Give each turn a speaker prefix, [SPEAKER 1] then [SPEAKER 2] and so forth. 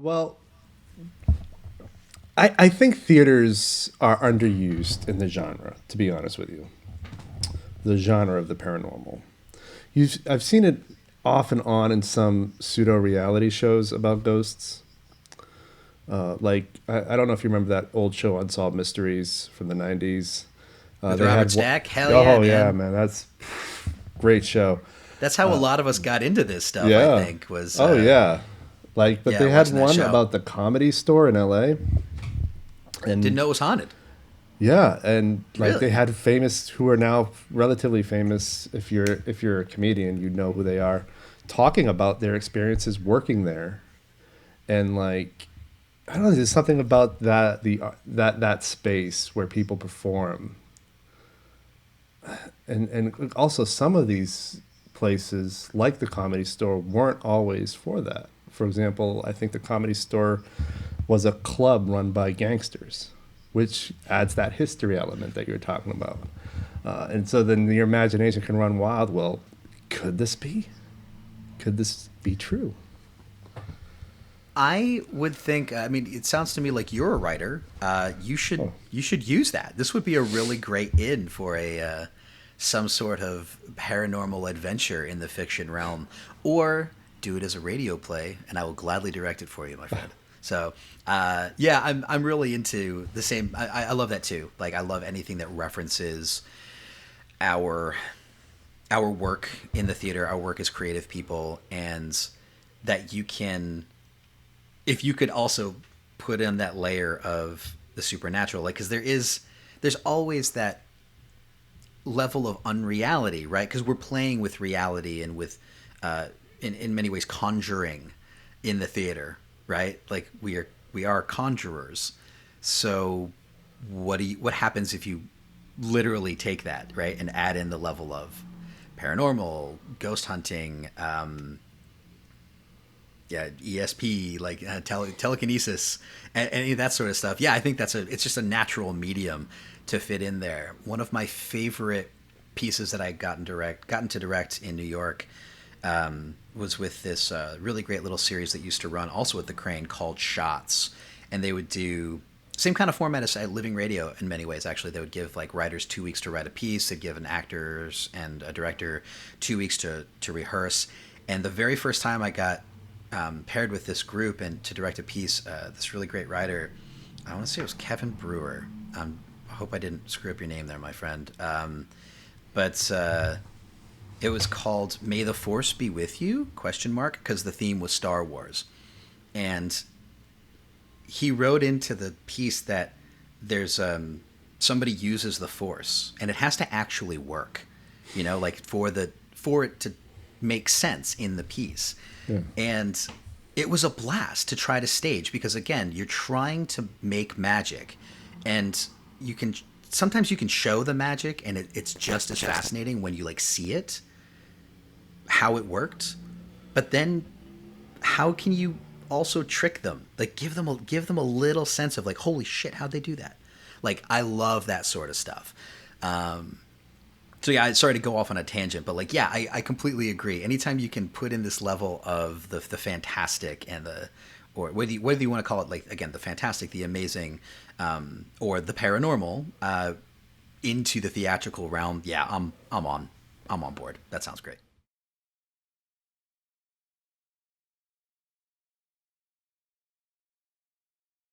[SPEAKER 1] Well, I think theaters are underused in the genre, to be honest with you. The genre of the paranormal. I've seen it off and on in some pseudo reality shows about ghosts. I don't know if you remember that old show Unsolved Mysteries from the 90s.
[SPEAKER 2] With
[SPEAKER 1] They
[SPEAKER 2] Robert
[SPEAKER 1] had
[SPEAKER 2] Stack. Hell yeah,
[SPEAKER 1] oh yeah,
[SPEAKER 2] man.
[SPEAKER 1] man, that's great show.
[SPEAKER 2] That's how a lot of us got into this stuff. I
[SPEAKER 1] Yeah.
[SPEAKER 2] think was
[SPEAKER 1] Oh yeah. But
[SPEAKER 2] yeah,
[SPEAKER 1] they had
[SPEAKER 2] watching that
[SPEAKER 1] one
[SPEAKER 2] show.
[SPEAKER 1] about the Comedy Store in LA,
[SPEAKER 2] Didn't
[SPEAKER 1] and
[SPEAKER 2] know it was haunted.
[SPEAKER 1] yeah, and like they
[SPEAKER 2] Really?
[SPEAKER 1] had famous who are now relatively famous. If you're a comedian, you know who they are, talking about their experiences working there, and like I don't know, there's something about that space where people perform, and also some of these places like the Comedy Store weren't always for that. For example, I think the Comedy Store was a club run by gangsters, which adds that history element that you're talking about. And so then your imagination can run wild. Well, could this be? Could this be true?
[SPEAKER 2] I would think. I mean, it sounds to me like you're a writer.
[SPEAKER 1] Oh,
[SPEAKER 2] You should use that. This would be a really great in for a some sort of paranormal adventure in the fiction realm, or do it as a radio play, and I will gladly direct it for you, my friend. So, yeah, I'm really into the same. I love that too. Like, I love anything that references our our work in the theater, our work as creative people, and that you can, if you could also put in that layer of the supernatural, like, because there's always that level of unreality, right? Because we're playing with reality and with, in many ways, conjuring in the theater, right? Like, we are conjurers. So what happens if you literally take that, right, and add in the level of paranormal, ghost hunting, yeah, ESP, like telekinesis, and any of that sort of stuff. Yeah, I think it's just a natural medium to fit in there. One of my favorite pieces that I gotten to direct in New York was with this really great little series that used to run also at the Crane called Shots, and they would do same kind of format as Living Radio in many ways. Actually, they would give like writers 2 weeks to write a piece. They'd give an actors and a director 2 weeks to rehearse. And the very first time I got paired with this group and to direct a piece, this really great writer, I want to say it was Kevin Brewer. I hope I didn't screw up your name there, my friend. But it was called "May the Force Be with You?" question mark, because the theme was Star Wars, and he wrote into the piece that there's somebody uses the Force, and it has to actually work, like for it to make sense in the piece.
[SPEAKER 1] yeah.
[SPEAKER 2] And it was a blast to try to stage because again, you're trying to make magic, and you can sometimes you can show the magic, and it's just as fascinating when you like see it, how it worked. But then how can you also trick them? Like give them a little sense of like, holy shit, how'd they do that? Like, I love that sort of stuff. So yeah, sorry to go off on a tangent, but like, yeah, I completely agree. Anytime you can put in this level of the fantastic and the, or whether you want to call it, like, again, the fantastic, the amazing, or the paranormal, into the theatrical realm, yeah, I'm on board. That sounds great.